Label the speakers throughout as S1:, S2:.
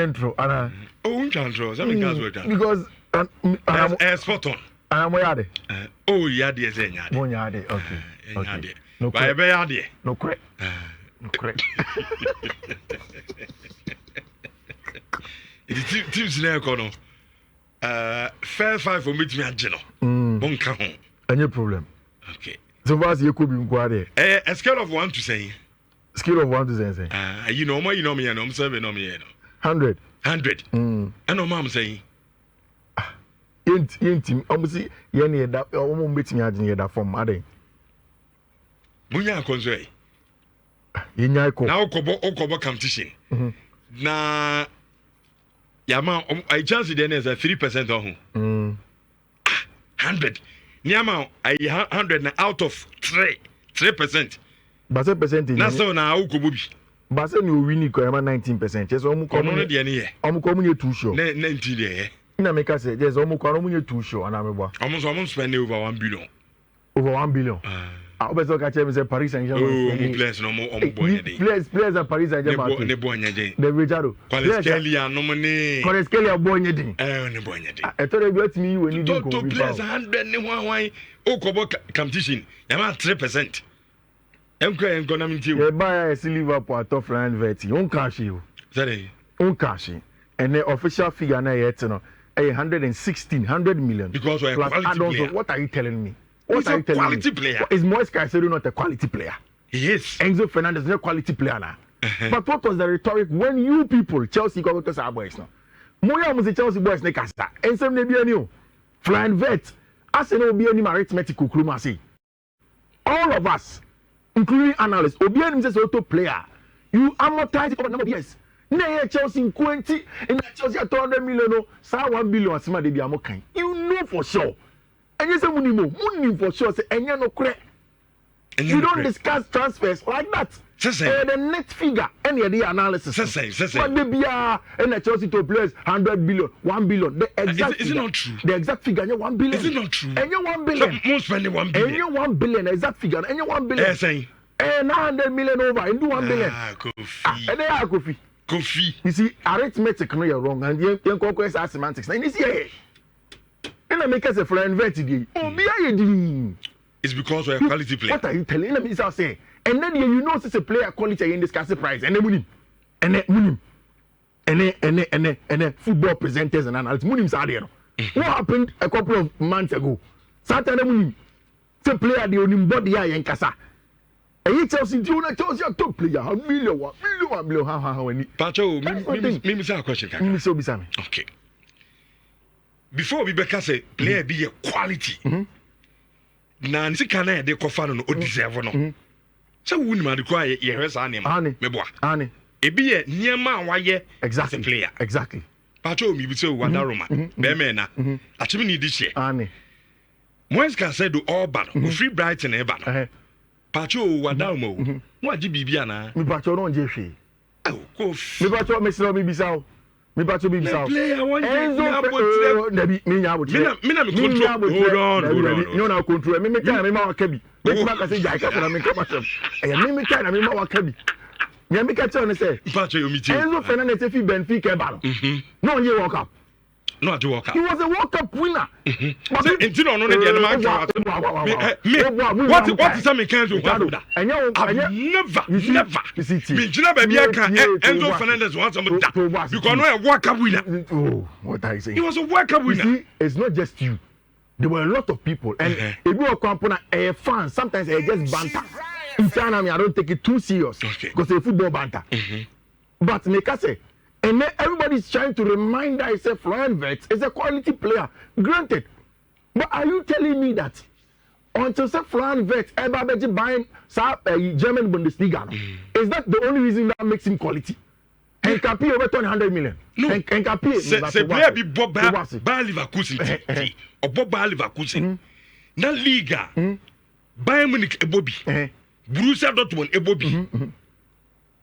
S1: intro ana
S2: intro some guys were done
S1: because
S2: spot on
S1: I'm yade
S2: yade is yade
S1: mo yade okay
S2: yade no by be yade
S1: no correct
S2: it teams na ekono fair five for me to me ageno bon ka ho
S1: any problem
S2: okay
S1: so far you could be nkwade
S2: a scale of 1 to say
S1: scale of 1 to say
S2: you know me and I'm 7 no me
S1: 100
S2: and no mom saying
S1: team almost ye da almost betimi agene da form ade
S2: munya konzo
S1: yenya ko
S2: na okobo competition na yama I chance there is a 3% on 100 niama I 100 na out of 3%
S1: but 3%
S2: na so na okobo bi
S1: but say ni o win ko yama 19% just omu ko
S2: no de ne ye
S1: omu ko munye too sure
S2: na 19 de ye
S1: na make say just omu ko munye too sure ana me bo
S2: omu spend over 1 billion
S1: over 1 billion obeso ka che me say Paris Saint-Germain
S2: players no omu boy dey
S1: players at Paris Saint-Germain
S2: ne boy dey
S1: the Richardo
S2: Kvaratskhelia no money
S1: Kvaratskhelia boy dey
S2: ne boy dey
S1: etore bi otimi we ni
S2: din ko to players 100 ne hwan okobo competition yama 3% enko na mi ti
S1: o buy Liverpool at Fiifi-Manfred on cash you
S2: say
S1: on cash and the official figure na yet no 100 million
S2: because we are quality player.
S1: What are you telling me?
S2: What are you telling quality me? Player.
S1: Is Moise Caicedo not a quality player?
S2: Yes.
S1: Enzo Fernandez is not a quality player now. But what was the rhetoric when you people Chelsea go to our boys now? Moya was the Chelsea boys ne kasa. And some be new. Fiifi-Manfred. Arsenal be any arithmetic kuruma say. All of us, including analysts, obi any say auto player. You amortize over number of years. Na Chelsea 20 and Chelsea 200 million no, sa 1 billion asima de bi amokan. You know for sure. And you say money for sure say enya no kre. You don't discuss transfers like that. The net figure any the analysis. What they be and Chelsea to players 100 billion, 1 billion. The exact
S2: is it not true?
S1: The exact figure 1 billion.
S2: Is it not true?
S1: And you 1 billion.
S2: Most spending 1 billion.
S1: And you 1 billion exact figure. And you 1 billion.
S2: Saying
S1: 900 million over and do 1 billion. And they are Kofi. You see, arithmetic no you're wrong, and you conquest our semantics. And you see, and I make us a Fiifi-Manfred today. Oh, be
S2: it's because we're a quality player.
S1: What are you telling me? Is say, and then you know, it's a player quality in this cash prize, and then win him, and then football presenters and analysts, Munim Sadio. What happened a couple of months ago? Saturday Munim, the player the only body in Casa. And Chelsea top player, $1 million, how many?
S2: Pacho, me say a question.
S1: Me so bisame.
S2: Okay. Before we become say player be a quality. Na nsi kana de kofa no o deserve no. So wuni ma de kwa ye hwesa anem. Me boa.
S1: Ani.
S2: Ebi ye niema waye
S1: exactly
S2: player.
S1: Exactly.
S2: Pacho mi bi say wada Roma. Be me na. Achimi ni di share.
S1: Ani.
S2: Moise Caicedo all bad. O free Brighton e bad. Pacho wada mo. Mo agi bibia na.
S1: Mi pacho no nje hwe.
S2: Oh, Kofi.
S1: Mi pacho me siro mi bisa o. Mi pacho bi bisa o.
S2: Player one
S1: Nabi me nya abotre.
S2: Me na me control. Hold on.
S1: No na control. Me kai me ma wakabi. Me ma ka say jai ka na me ka masem. Me kai na me ma wakabi. Me me ka tell ne say.
S2: Pacho yo mi ti.
S1: Enzo Fernandez fi Benfica ba no. No ye World Cup.
S2: No at World Cup.
S1: He was a World Cup winner.
S2: But intino no dey the man what is some kind of that? Never. Me jina ba bia kan Enzo Fernandez want some that. Because no a World Cup winner.
S1: Oh, what are you saying?
S2: He was a World Cup winner.
S1: You see, it's not just you. There were a lot of people and if you are company a fan sometimes they just banter. In China I don't take it too serious because it's football banter. But make us say and then everybody's trying to remind themselves Fiifi-Manfred is a quality player. Granted. But are you telling me that until Fiifi-Manfred ever be buying German Bundesliga? Is that the only reason that makes him quality? And can pay over 100 million.
S2: No.
S1: And can pay.
S2: Say player be Bob Leverkusen or Bob Leverkusen. Na Liga. Bayern Munich ebobi. Borussia Dortmund ebobi.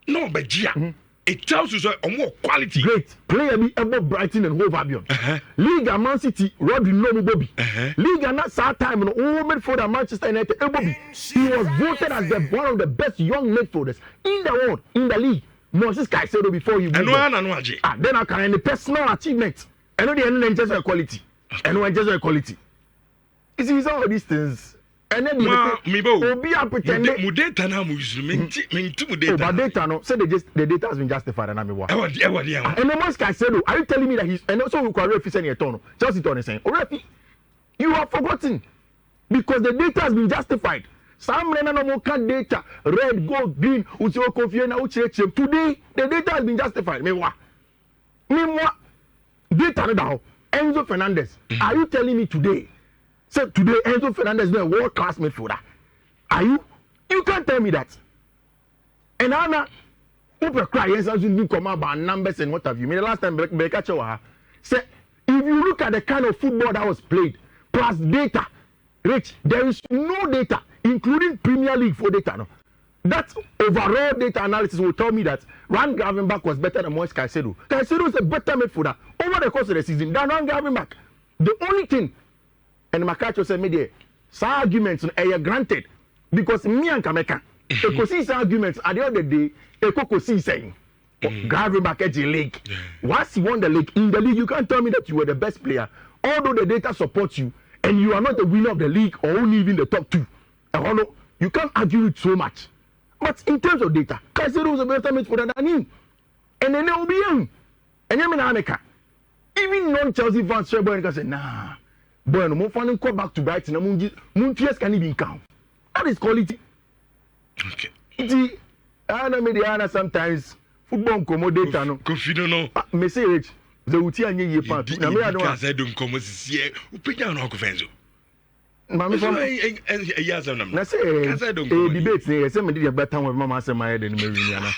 S2: No, but it tells you so more quality. Great
S1: player be above Brighton and Hove Albion. Liga Man City, Rodri no Bobby. Liga not sad time no midfielder Manchester United Bobby. He was voted as one of the best young midfielders in the world, in the league. Moses Caicedo before you
S2: then
S1: I can the personal achievement. I know the end just quality. And when just quality. You see all these things. And then
S2: will
S1: be a pretending
S2: data now
S1: but data no say the data has been justified and I'm and the Moses Caicedo, are you telling me that he's and also who can referee any turn? Chelsea turn saying, you have forgotten because the data has been justified. Some no data, red, gold, green, today the data has been justified. Meanwhile, data now. Enzo Fernandez, are you telling me today? Say today Enzo Fernandez is a world class midfielder. Are you? You can't tell me that. And Anna, people cry yes, as you come about numbers and what have you. I mean, the last time Becca said, if you look at the kind of football that was played plus data, Rich, there is no data, including Premier League for data. No, that overall data analysis will tell me that Ryan Gravenberch was better than Moise Caicedo. Caicedo is a better midfielder over the course of the season than Ryan Gravenberch. The only thing, and Makacho said, me some arguments are granted because me and Kameka, these arguments at the end of the day, Ekoko saying, Gravenberch edge league. Once you won the league, in the league, you can't tell me that you were the best player, although the data supports you, and you are not the winner of the league or only even the top two. And you can't argue it so much. But in terms of data, Caicedo was a better midfielder than him. And then there will be him. And you mean even non-Chelsea fans say, boy, say, nah, boy, no more fun go back to Brighton. Munchies can even count. That is quality.
S2: Okay.
S1: It's sometimes football come data no.
S2: Confido no.
S1: Message. The uti anye ye pa.
S2: Na me ado. Because I don't come see. Upenya no akofenzo.
S1: Mami from
S2: yes am
S1: na say debate ne say me dey better one mama say my head and me win yana.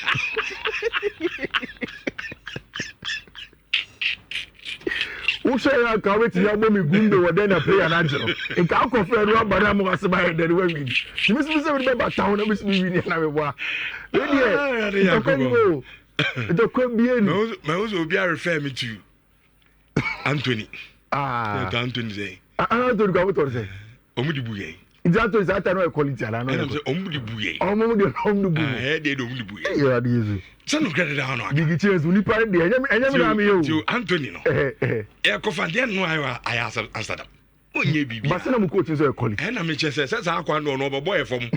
S1: Who say I can wait to me gundo we then play an angel. In ka confere no abana mo say my head and we win. You miss me say we be town na miss me win yana me boa. We dey. It could be any.
S2: My also be refer me to Anthony. Anthony say.
S1: Anthony go what say?
S2: Omudi buye.
S1: Exactly that no quality ala no.
S2: I'm say omudi buye.
S1: Omudi buye.
S2: Dey omudi buye.
S1: You are the
S2: so no credit down no.
S1: Big chance we pa dey. Enyam na me yo.
S2: Anthony no. E ko fan dey no I answer that. Onye bibi.
S1: But na mu coach so quality.
S2: Na me che say akwa no no boy from.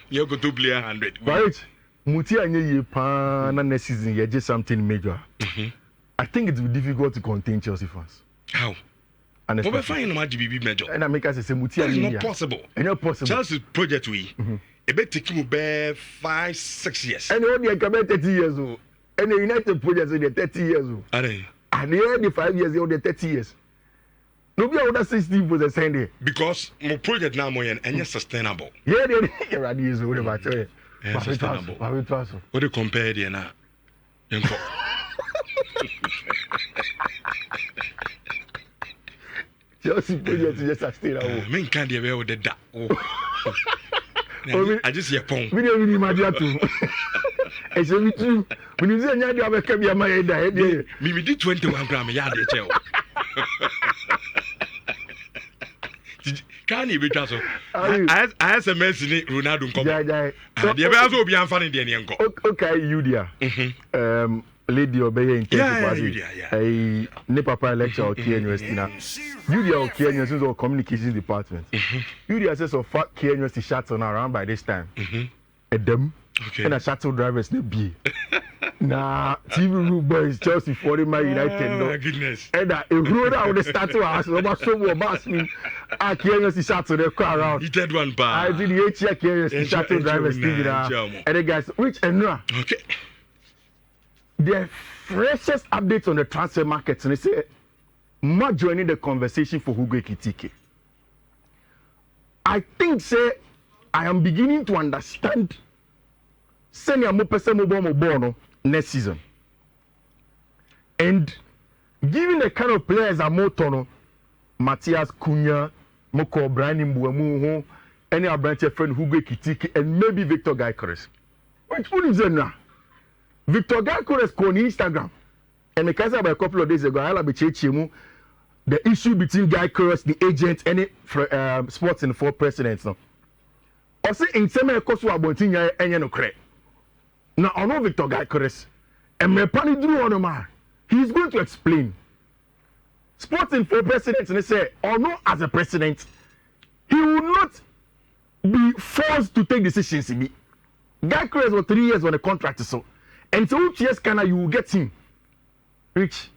S2: You go to play 100.
S1: Right. Muti anye ye pa na next season ye just something major. I think it will be difficult to contain Chelsea fans.
S2: How? And we find no match BB major.
S1: And I make us say Muti anye.
S2: It's not possible.
S1: It's not possible.
S2: Chelsea project we. E be take you be 5-6 years.
S1: And only can be 30 years old. And the United project they 30 years old.
S2: And
S1: the 5 years they 30 years. No be other 60 was the same day.
S2: Because my project now more and sustainable.
S1: Yeah, they ready is what about you.
S2: Sustainable. What do you compare there now?
S1: Chelsea project is just sustainable.
S2: Men can't be aware of the da. I just hear pong.
S1: We don't really imagine too. I say me too. When you say you have a cabin, my head.
S2: Me did 21 gram yard. Can you be just I SMS in Ronaldo come. Yeah. The also be funny the enko.
S1: Okay, you there. Lady obey in a ne papa lecture or Kenya University now. You there Kenya University or communications department. You there says of Kenya University shuttle around by this time. Them and a shuttle drivers ne be. Nah, TV room boys Chelsea 40 Man United.
S2: Oh goodness.
S1: And a road out the statue house over so much me. I can't see shuttle the car around.
S2: He did one bar.
S1: I did the HK Kenya shuttle drivers TV now. And the guys which and no.
S2: Okay.
S1: The freshest updates on the transfer market, and they say, not joining the conversation for Hugo Ekitike. I think, say, I am beginning to understand senior Mobono next season. And given the kind of players are Motono, Matthias Cunha, Moko Brian Mbuemu, any of branch friend Hugo Ekitike, and maybe Victor Gyökeres. Which one is it now? Victor Gyökeres on Instagram, and because about a couple of days ago, I have been the issue between Gyökeres, the agent, and sports and four presidents. No, also in some course we are going to no credit. Now, I know Victor Gyökeres, and Mepani drew on him. He's going to explain. Sporting for president, and they say, or no, as a president, he will not be forced to take decisions. Gyökeres was 3 years on the contract, so, and so 2 years you will get him. Rich,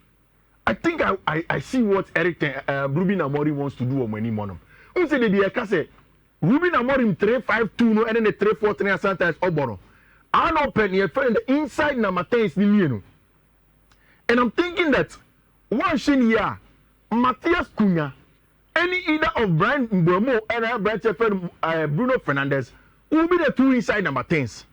S1: I think I see what Ruben Amorim wants to do on many money. Who said the say Ruben Amorim 3-5-2 no, and then the 3-4-3 sometimes obono. I know penny the inside number 10 is the and I'm thinking that one shin here, Matthias Cunha, any either of Brian Mbeumo and Bruno Fernandes will be the 2 inside number 10s.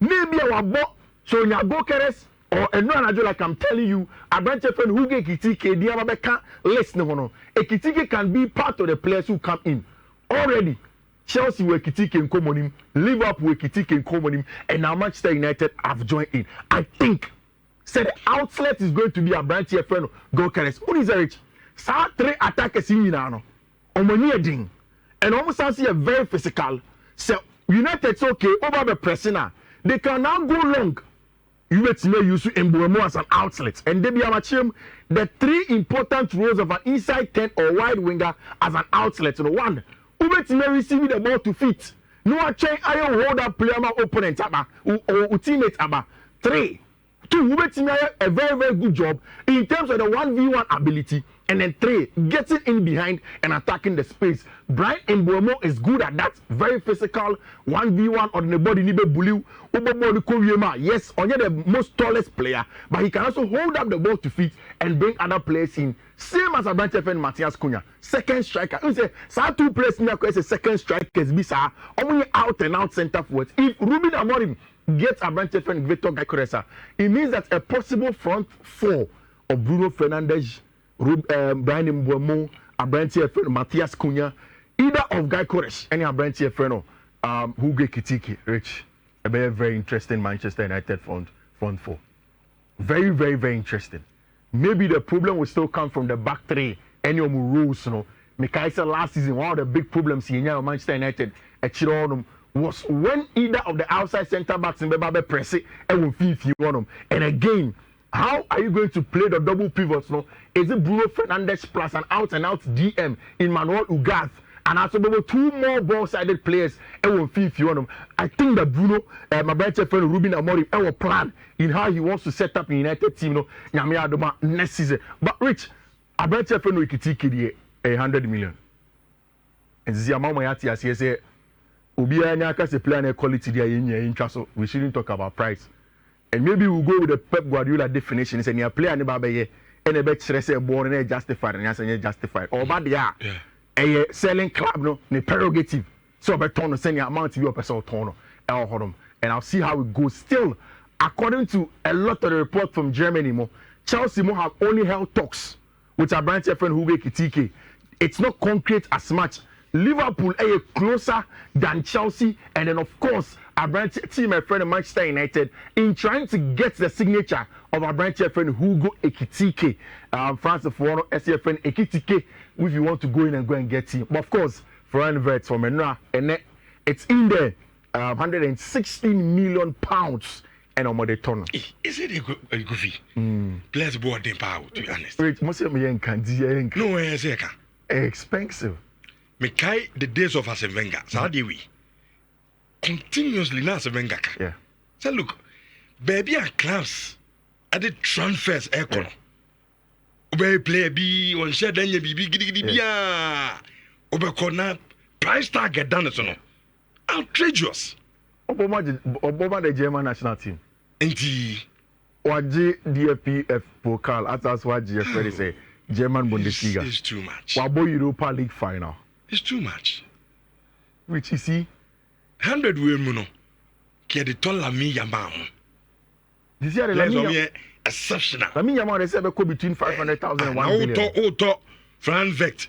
S1: Maybe our bot so Gyökeres or another like I'm telling you, a branch of who get Kitike, Diababeka, listen, no. A Kitike can be part of the players who come in. Already, Chelsea were Kitike and Comonim, Liverpool were Kitike and Comonim, and now Manchester United have joined in. I think, said the outlet is going to be a branch of Gyökeres. Who is rich? Sa 3 attackers in Milano. Omoni ding. And almost see a very physical. So United's okay over the pressing. They can now go long. You may use Mbeumo as an outlet, and they be the 3 important roles of an inside 10 or wide winger as an outlet. You know, 1, may receive the ball to fit. No, I change. I hold up player my opponent or teammate 3. 2, a very very good job in terms of the 1v1 ability, and then 3, getting in behind and attacking the space. Brian Mbeumo is good at that, very physical 1v1 on the body. Yes, only the most tallest player, but he can also hold up the ball to feet and bring other players in. Same as a branch of Matthias Cunha, second striker. You say, so 2 players in the second strikers, be only out and out center forwards. If Ruben Amorim gets a branch of Victor Gyökeres, it means that a possible front 4 of Bruno Fernandes, Brian Mbeumo, a branch of Matthias Cunha, either of Gyökeres, any a branch of who get Kitike, Rich. A very, very interesting Manchester United front 4. Very, very, very interesting. Maybe the problem will still come from the back 3. Any of the rules, you know. Mikaisa last season, one of the big problems in Manchester United was when either of the outside centre backs in Bebabe press it and will Fiifi-Manfred. And again, how are you going to play the double pivots? No, is it Bruno Fernandes plus an out and out DM in Manuel Ugarte? And also, 2 more ball-sided players and will Fiifi-Manfred. I think that Bruno, my better friend Ruben Amorim, will plan in how he wants to set up the United team. No, next season. But Rich, I better friend we could take 100 million. And Ziamama Yati say, Ubia Nyaka player quality there in so we shouldn't talk about price. And maybe we'll go with the Pep Guardiola definition. It's a player and a bet stress born and justified and justified. Or bad a selling club no prerogative. So I turn send your amount to your person turn and I'll see how it goes. Still, according to a lot of the report from Germany, Chelsea have only held talks with a branch friend who make Kitike. It's not concrete as much. Liverpool are closer than Chelsea, and then of course a branch team, my friend Manchester United, in trying to get the signature of a branch friend Hugo Ekitike, France for SFN Ekitike. If you want to go in and go and get him, but of course Fiifi-Manfred from Enra, and it's in there, 116 million pounds. And on the ton.
S2: Is it a good fee? Players board them power, to be honest.
S1: No,
S2: it's
S1: expensive.
S2: Mekai the days of Arsene Wenger. So how do we continuously now Arsene Wenger?
S1: Yeah.
S2: So look, baby and clubs at the transfers aircon. Where play be on share then you be giddy Obekona price tag get done so no. Outrageous.
S1: Obama the German national team.
S2: Indeed.
S1: Waji DFPF Pokal, that's what GFP say. German Bundesliga.
S2: It's too much.
S1: Wabo Europa League final.
S2: It's too much.
S1: Which you see?
S2: 100 women, get the tall Lami Yamam.
S1: This year, Lami
S2: exceptional.
S1: Lami Yamam, they said, go between 500,000 and 1 billion.
S2: Auto, Fran Vect,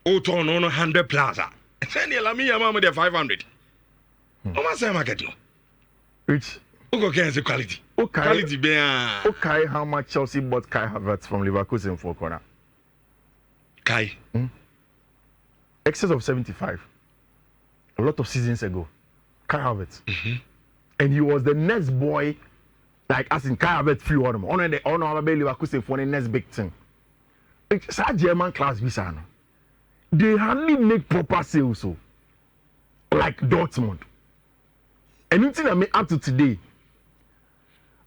S2: Auto, no, 100 plaza. Send your Lami Yamam with 500. How much am I getting?
S1: Which?
S2: Okay, the quality.
S1: Okay.
S2: Quality be
S1: okay, how much Chelsea bought Kai Havertz from Leverkusen for corner?
S2: Kai.
S1: Excess of 75. A lot of seasons ago. Kai Havertz.
S2: Mm-hmm.
S1: And he was the next boy like as in Kai Havertz free on them. On the Leverkusen for the next big thing. It's a German class visa. No? They hardly make proper sales, so like Dortmund. Anything I make up to today,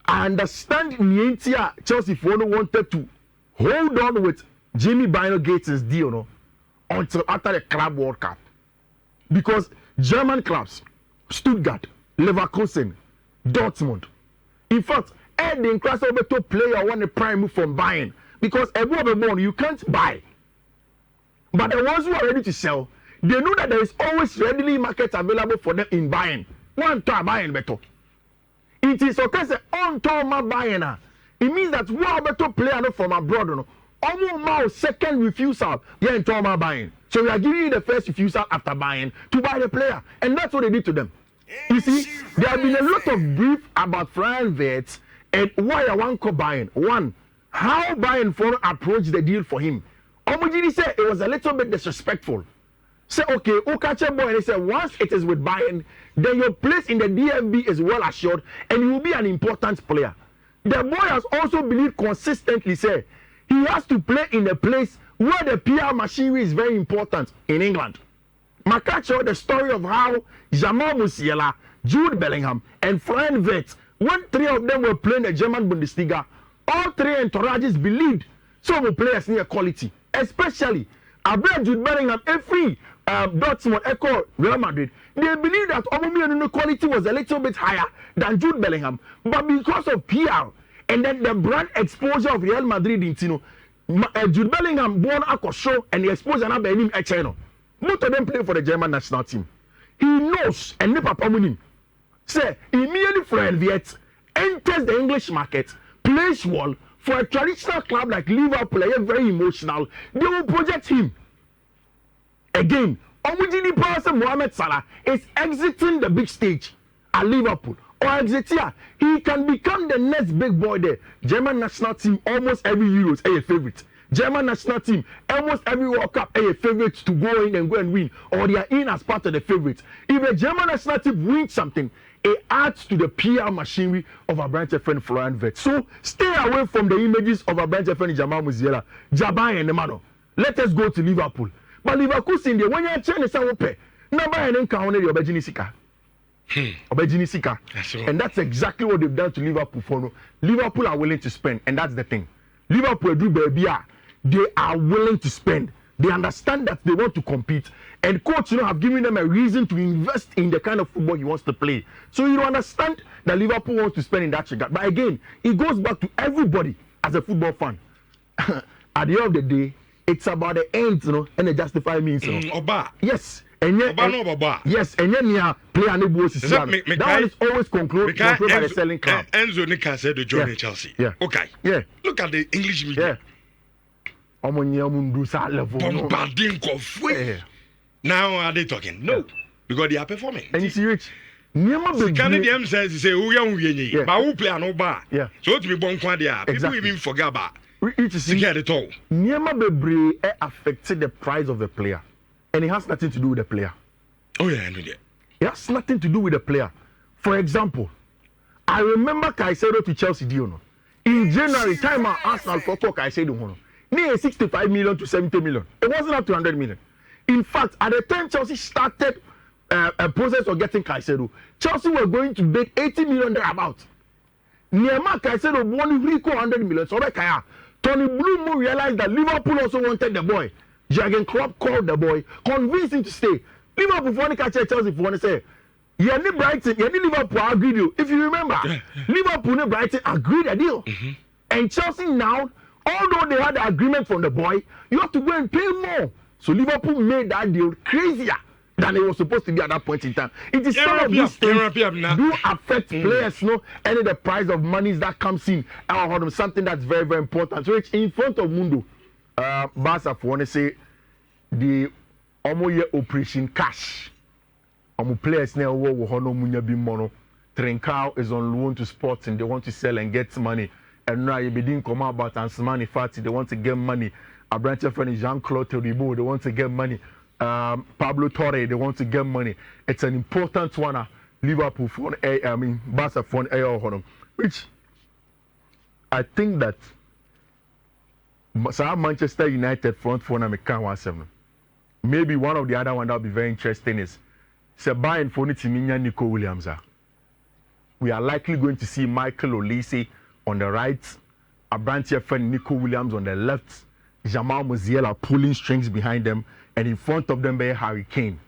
S1: I understand Nientia Chelsea for wanted to hold on with Jamie Bino Gates' deal, no, until after the Club World Cup, because German clubs, Stuttgart, Leverkusen, Dortmund, in fact, Eden crossover to player want a prime move from buying because everyone you can't buy. But the ones who are ready to sell, they know that there is always readily market available for them in buying. One time buying better. It is okay say on time buying. It means that one better player from abroad, no, almost second refusal, yeah, in time buying. So we are giving you the first refusal after buying to buy the player, and that's what they did to them. You see, there have been a lot of brief about Fiifi-Manfred and why I want to buying. One, how buying for approach the deal for him. Omujini said it was a little bit disrespectful. Say, okay, Ukache boy, and he said, once it is with Bayern, then your place in the DFB is well assured and you will be an important player. The boy has also believed consistently, say, he has to play in a place where the PR machinery is very important in England. Makacho, the story of how Jamal Musiala, Jude Bellingham, and Fiifi-Manfred, when three of them were playing the German Bundesliga, all three entourages believed some of the players near quality, especially Abel Jude Bellingham, every Dortmund, Echo, Real Madrid. They believe that Aubameyang quality was a little bit higher than Jude Bellingham, but because of PR and then the brand exposure of Real Madrid in Tino, Jude Bellingham born a show and the exposure now by him at China. Most of them play for the German national team. He knows and never promoting. Say immediately Fiifi-Manfred enters the English market, plays well for a traditional club like Liverpool, very emotional. They will project him. Again, Omujini person Mohamed Salah is exiting the big stage at Liverpool. Or exit here, he can become the next big boy there. German national team, almost every Euros, a favorite. German national team, almost every World Cup, a favorite to go in and win. Or they are in as part of the favorites. If the German national team wins something, it adds to the PR machinery of our branch friend Fiifi-Manfred. So stay away from the images of our branch friend Jamal Musiala, Jabai and Nemano. Let us go to Liverpool. But Liverpool in there, when you're trying to say, okay, number and encounter the Obejinisika. Obejinisika. And that's exactly what they've done to Liverpool for no. Liverpool are willing to spend, and that's the thing. Liverpool do baby, they are willing to spend. They understand that they want to compete, and coach, have given them a reason to invest in the kind of football he wants to play. So you understand that Liverpool wants to spend in that regard. But again, it goes back to everybody as a football fan. At the end of the day, it's about the ends, and the justified means.
S2: Oba.
S1: Yes. And yet, yes, and then play an Ibu system. That one is always controlled by the selling club.
S2: Enzo Nika said to join Chelsea.
S1: Yeah.
S2: Okay.
S1: Yeah.
S2: Look at the English media. Bombarding Kofi. Now are they talking? No. Because they are performing.
S1: And you see, Rich,
S2: Canadian says, he say, who young but who play no bar?
S1: Yeah.
S2: So to be born quadia, people even forget about
S1: it.
S2: At all.
S1: Niema Bebre affected the price of the player. And it has nothing to do with the player.
S2: Oh, yeah, I know that.
S1: It has nothing to do with the player. For example, I remember Caicedo to Chelsea deal. In January, time Arsenal for Caicedo. Near 65 million to 70 million. It wasn't up to 100 million. In fact, at the time Chelsea started a process of getting Caicedo, Chelsea were going to bid 80 million thereabout. Niema Caicedo won 100 million. So Tony Bloom realized that Liverpool also wanted the boy. Jurgen Klopp called the boy, convinced him to stay. Liverpool for one catch Chelsea for one say, yeah, Brighton, yeah, Liverpool agreed deal. If you remember, Liverpool and Brighton agreed a deal. And Chelsea now, although they had the agreement from the boy, you have to go and pay more. So Liverpool made that deal crazier than it was supposed to be at that point in time. It is some of these things do affect players, and the price of money that comes in. Something that's very, very important. So it's in front of Mundo. Barca for one say the omoye operation cash. Players now wo hono munya bi mono. Trincao is on loan to Sports and they want to sell and get money. And now you begin come about Ansmani Fati, they want to get money. A branch of friend Jean-Claude Todibo, they want to get money. Pablo Torre, they want to get money. It's an important one. Liverpool for Barca for which I think that Manchester United front four na meka 17. Maybe one of the other one that will be very interesting is Bayern for Nitiminya Nico Williams. We are likely going to see Michael Olise on the right, Abrantia friend Nico Williams on the left, Jamal Musiala pulling strings behind them, and in front of them, Harry Kane.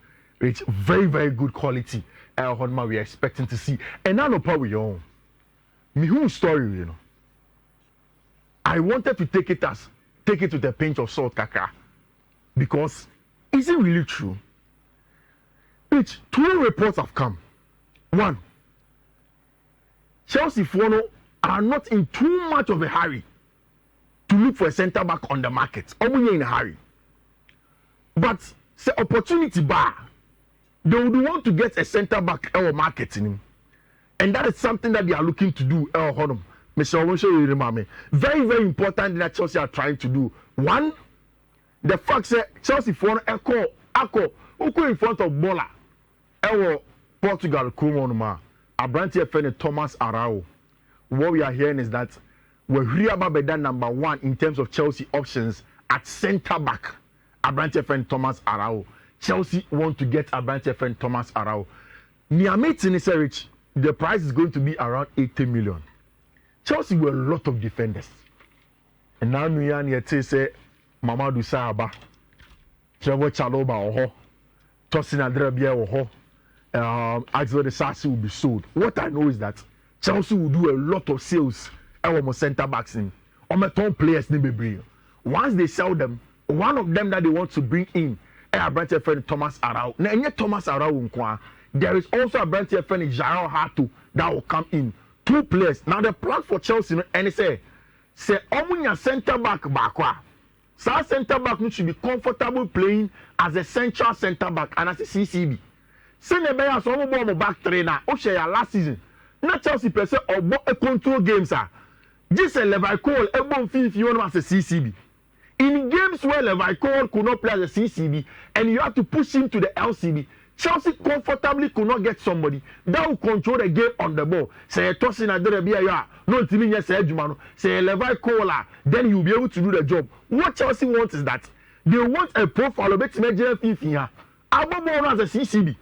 S1: It's very, very good quality. We are expecting to see. And now, no power your own. Me whole story, you know. I wanted to take it with a pinch of salt, Kaka, because is it really true? Which 2 reports have come. 1, Chelsea are not in too much of a hurry to look for a centre back on the market. Only in a hurry. But the opportunity bar, they would want to get a centre back or marketing. And that is something that they are looking to do. Very, very important that Chelsea are trying to do. 1, the fact that Chelsea for Echo in front of Bola. Portugal Kumonuma. Abranti FN Thomas Arao. What we are hearing is that we're here about number 1 in terms of Chelsea options at centre back. Abranti FN Thomas Arao. Chelsea want to get Abranti FN Thomas Arao. Niamete Rich, the price is going to be around 80 million. Chelsea were a lot of defenders. And now Nuyani say Mamadou Saaba, Trevor Chaloba oho, Tosin Adrebia oho. Axel de Sassi will be sold. What I know is that Chelsea will do a lot of sales on centre backs in on top players. Once they sell them, one of them that they want to bring in a branch friend Thomas Arau. Now, Thomas Arau, there is also a branch friend Jarrell Hato that will come in. 2 players. Now the plan for Chelsea, and they say Omunya centre back backwa. So centre back should be comfortable playing as a central centre back and as a CCB. Senebeya so mo back trainer o share last season na Chelsea per se obo a control games this a Liverpool e bon Fiifi-Manfred as a CCB in games where Liverpool could not play as a CCB and you have to push him to the LCB. Chelsea comfortably could not get somebody that will control the game on the ball. Say Tosin Adrebia ya no timi nya say adwuma no say Liverpool then you'll be able to do the job. What Chelsea wants is that they want a profile of Fiifi as a CCB.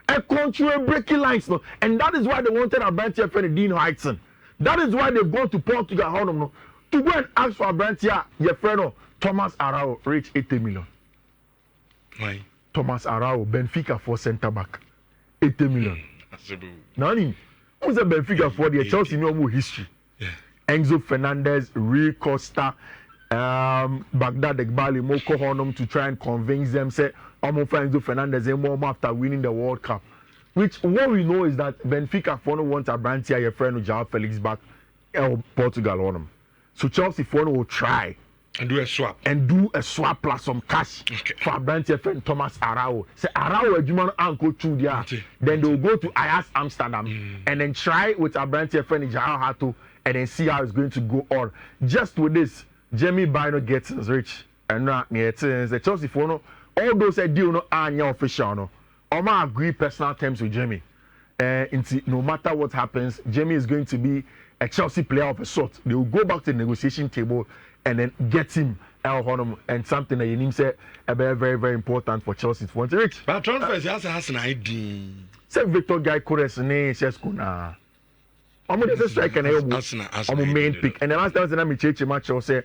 S1: A control breaking lines, no, and that is why they wanted Abrantia friend Dean Heighton. That is why they've gone to Portugal no, to go and ask for Abrantia, your friend Thomas Arao, reach 80 million.
S2: Why?
S1: Thomas Arao, Benfica for centre back, 80 million. Nani, who's a Benfica for the Chelsea no more history?
S2: Yeah.
S1: Enzo Fernandez, Rui Costa, Baghdad Egbali, Moko Honum to try and convince them, say, Enzo Fernandez after winning the World Cup. Which what we know is that Benfica for wants Abrantia, your friend João Felix back, Portugal on them. So Chelsea for will try
S2: and do a swap
S1: plus some cash for Abrantia friend Thomas Arao. Say Arao Edumano Uncle to there. Then they'll go to Ajax Amsterdam and then try with Abrantia friend João Hato and then see how it's going to go on. Just with this, Jamie Bino gets rich and not near the Chelsea for all those deal no are official no. Oma agree personal terms with Jamie. No matter what happens, Jamie is going to be a Chelsea player of a sort. They will go back to the negotiation table and then get him and something that you say very, very, very important for Chelsea to want to reach.
S2: But transfers has an ID.
S1: Say Victor Guy Kores ne Cheskuna. I'm going to strike an main pick. And the last time I made match, I say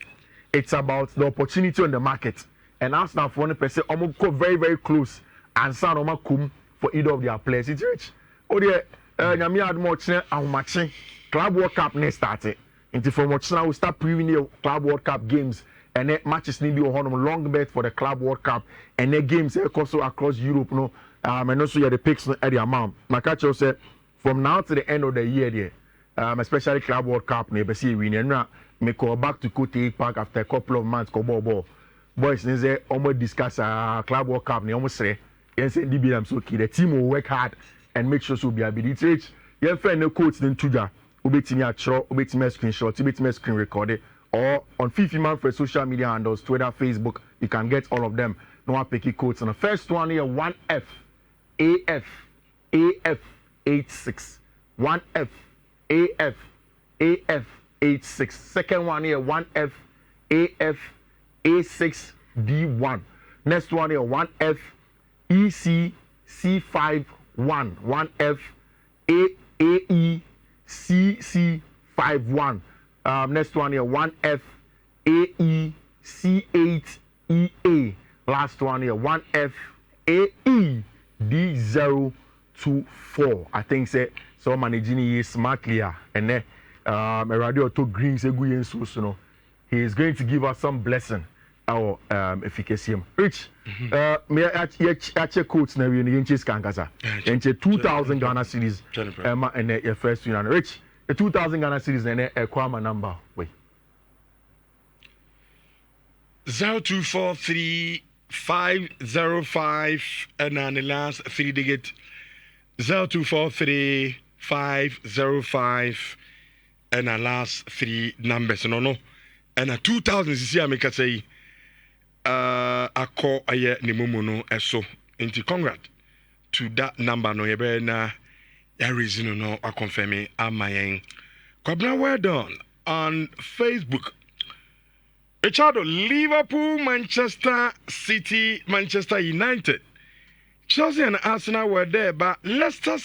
S1: it's about the opportunity on the market. And Arsenal for 100%, almost go very, very close and sign on come for either of their players. It's rich. Oh, dear, Nyami had much and matching Club World Cup next started. Into from much now we start previewing the Club World Cup games and then matches need to on long bet for the Club World Cup and then games also across Europe. No, and also you the picks at the amount. Makacho said from now to the end of the year, there, especially Club World Cup, never see winning. Now, me go back to Kote Park after a couple of months. Go ball. Boys, they almost discuss Club World Cup. They almost say, yes, DB, so the team will work hard and make sure so be a bit rich. Your friend, no coach, then Tuja, Ubetimi Achro, Ubetimi screenshot, Ubetimi screen recorded, or on Fiifi-Manfred social media handles, Twitter, Facebook, you can get all of them. No one picky codes. And the first one here, 1F, AF, 86, 1F, AF, A6. Second one here 1F AF A6 D1. Next one here 1F EC C5 1. 1F AE CC51. Next one here 1F AE C8 EA. Last one here 1F AE D024. I think so managing is smartly and then radio to green so he is going to give us some blessing our efficacy. Rich, me check quotes now in the Kankasa. And 2,000 Ghana cedis and your first one. Rich, the 2,000 Ghana cedis and a Kwama number. Wait.
S2: 0243-505 and then the last 3 digit 0243-505 and the last 3 numbers. No. And a 2,000 is here, I say, I call a year Nimuno so into congrats to that number. No, you better na reason no, I confirm me. I'm my Kwabna, well done on Facebook. A child of Liverpool, Manchester City, Manchester United, Chelsea and Arsenal were there, but Leicester